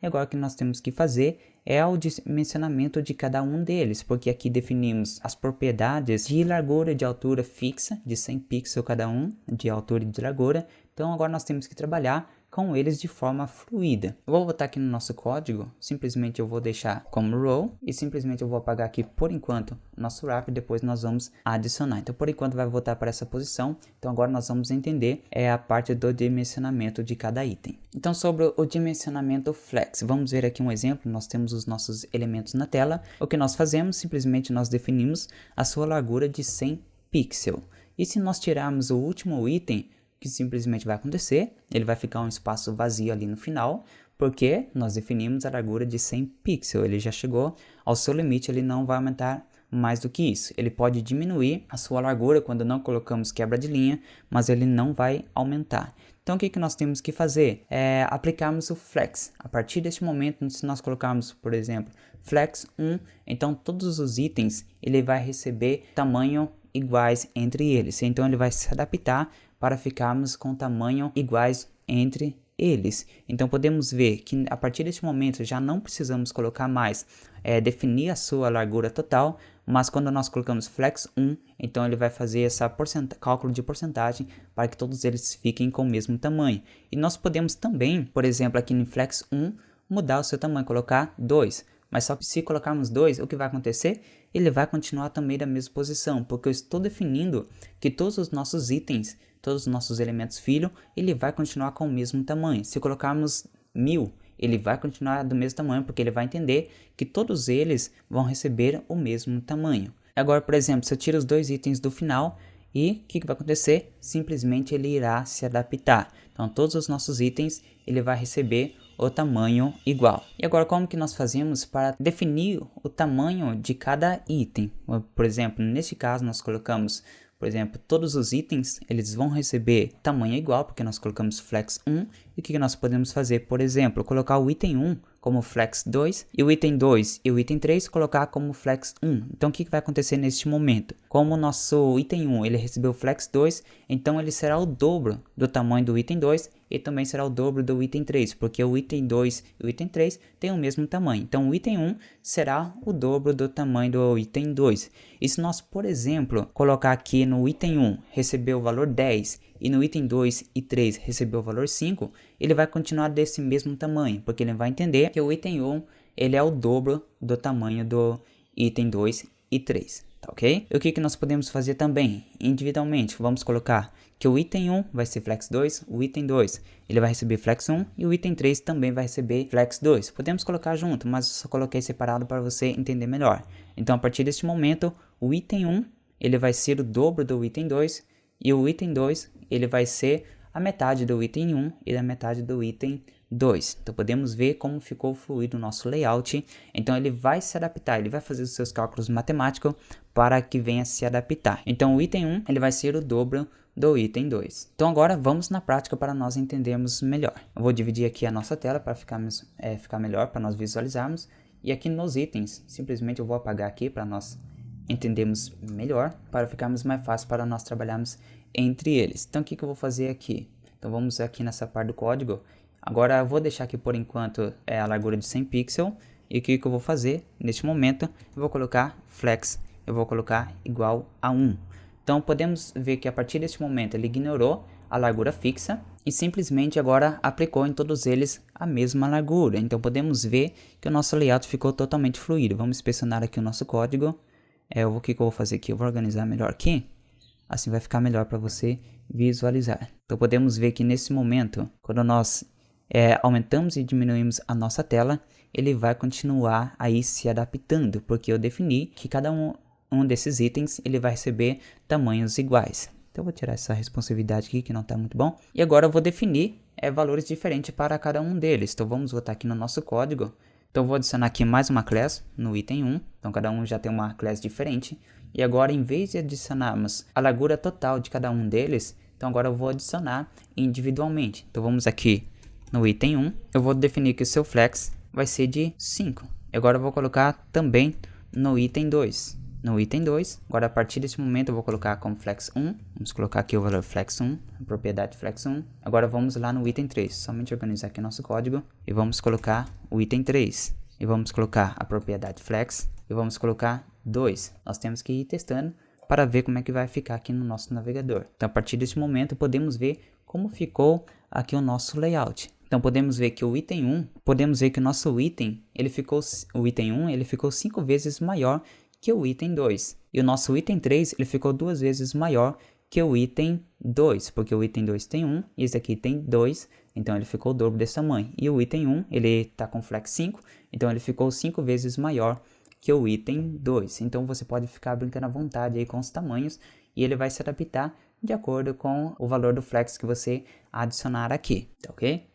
E agora o que nós temos que fazer é o dimensionamento de cada um deles, porque aqui definimos as propriedades de largura e de altura fixa, de 100 pixels cada um, de altura e de largura. Então agora nós temos que trabalhar com eles de forma fluida. Eu vou voltar aqui no nosso código, simplesmente eu vou deixar como row e simplesmente eu vou apagar aqui por enquanto nosso wrap e depois nós vamos adicionar. Então por enquanto vai voltar para essa posição, então agora nós vamos entender a parte do dimensionamento de cada item. Então sobre o dimensionamento flex, vamos ver aqui um exemplo, nós temos os nossos elementos na tela, o que nós fazemos, simplesmente nós definimos a sua largura de 100 pixels. E se nós tirarmos o último item, que simplesmente vai acontecer, ele vai ficar um espaço vazio ali no final, porque nós definimos a largura de 100 pixels, ele já chegou ao seu limite, ele não vai aumentar mais do que isso. Ele pode diminuir a sua largura quando não colocamos quebra de linha, mas ele não vai aumentar. Então o que nós temos que fazer? É aplicarmos o flex. A partir deste momento, se nós colocarmos, por exemplo, flex 1, então todos os itens ele vai receber tamanho iguais entre eles. Então ele vai se adaptar para ficarmos com tamanho iguais entre eles. Então podemos ver que a partir deste momento já não precisamos colocar mais definir a sua largura total, mas quando nós colocamos flex 1, então ele vai fazer essa cálculo de porcentagem para que todos eles fiquem com o mesmo tamanho. E nós podemos também, por exemplo, aqui no flex 1, mudar o seu tamanho, colocar 2. Mas só que se colocarmos 2, o que vai acontecer? Ele vai continuar também da mesma posição, porque eu estou definindo que todos os nossos itens, todos os nossos elementos filho, ele vai continuar com o mesmo tamanho. Se colocarmos 1000, ele vai continuar do mesmo tamanho, porque ele vai entender que todos eles vão receber o mesmo tamanho. Agora, por exemplo, se eu tiro os dois itens do final, e o que vai acontecer? Simplesmente ele irá se adaptar. Então todos os nossos itens, ele vai receber o tamanho igual. E agora como que nós fazemos para definir o tamanho de cada item? Por exemplo, neste caso nós colocamos, por exemplo, todos os itens, eles vão receber tamanho igual, porque nós colocamos flex 1. E o que nós podemos fazer? Por exemplo, colocar o item 1 como flex 2 e o item 2 e o item 3 colocar como flex 1. Então o que vai acontecer neste momento? Como o nosso item 1 ele recebeu flex 2, então ele será o dobro do tamanho do item 2 e também será o dobro do item 3, porque o item 2 e o item 3 têm o mesmo tamanho. Então o item 1 será o dobro do tamanho do item 2. E se nós, por exemplo, colocar aqui no item 1 receber o valor 10 e no item 2 e 3 receber o valor 5, ele vai continuar desse mesmo tamanho, porque ele vai entender que o item 1 ele é o dobro do tamanho do item 2 e 3, tá ok? E o que nós podemos fazer também, individualmente, vamos colocar que o item 1 vai ser flex 2, o item 2 ele vai receber flex 1 e o item 3 também vai receber flex 2. Podemos colocar junto, mas eu só coloquei separado para você entender melhor. Então a partir deste momento, o item 1 ele vai ser o dobro do item 2 e o item 2 ele vai ser a metade do item 1 e a metade do item 2. Então podemos ver como ficou fluido o nosso layout. Então ele vai se adaptar, ele vai fazer os seus cálculos matemáticos para que venha se adaptar. Então o item 1 ele vai ser o dobro do item 2. Então agora vamos na prática para nós entendermos melhor. Eu vou dividir aqui a nossa tela para ficar melhor, para nós visualizarmos. E aqui nos itens, simplesmente eu vou apagar aqui para nós entendermos melhor, para ficarmos mais fácil para nós trabalharmos entre eles. Então o que eu vou fazer aqui? Então vamos aqui nessa parte do código. Agora eu vou deixar aqui por enquanto a largura de 100 pixels. E o que eu vou fazer neste momento? Eu vou colocar flex, eu vou colocar igual a 1. Então podemos ver que a partir deste momento ele ignorou a largura fixa e simplesmente agora aplicou em todos eles a mesma largura. Então podemos ver que o nosso layout ficou totalmente fluido. Vamos inspecionar aqui o nosso código. O que eu vou fazer aqui? Eu vou organizar melhor aqui. Assim vai ficar melhor para você visualizar. Então podemos ver que nesse momento, quando nós aumentamos e diminuímos a nossa tela, ele vai continuar aí se adaptando, porque eu defini que cada um desses itens ele vai receber tamanhos iguais. Então eu vou tirar essa responsividade aqui que não está muito bom. E agora eu vou definir valores diferentes para cada um deles. Então vamos voltar aqui no nosso código. Então eu vou adicionar aqui mais uma class no item 1. Então cada um já tem uma class diferente. E agora, em vez de adicionarmos a largura total de cada um deles, então agora eu vou adicionar individualmente. Então vamos aqui no item 1, eu vou definir que o seu flex vai ser de 5. E agora eu vou colocar também no item 2. no item 2. Agora, a partir desse momento, eu vou colocar como flex 1. Vamos colocar aqui o valor flex 1, a propriedade flex 1. Agora, vamos lá no item 3. Somente organizar aqui nosso código. E vamos colocar o item 3. E vamos colocar a propriedade flex. E vamos colocar 2. Nós temos que ir testando para ver como é que vai ficar aqui no nosso navegador. Então, a partir desse momento, podemos ver como ficou aqui o nosso layout. Então, podemos ver que o item 1, podemos ver que o nosso item, o item 1, ele ficou 5 vezes maior que o item 2. E o nosso item 3, ele ficou 2 vezes maior que o item 2, porque o item 2 tem 1 e esse aqui tem 2, então ele ficou o dobro desse tamanho. E o item 1, ele está com flex 5, então ele ficou 5 vezes maior que o item 2. Então você pode ficar brincando à vontade aí com os tamanhos e ele vai se adaptar de acordo com o valor do flex que você adicionar aqui, tá ok?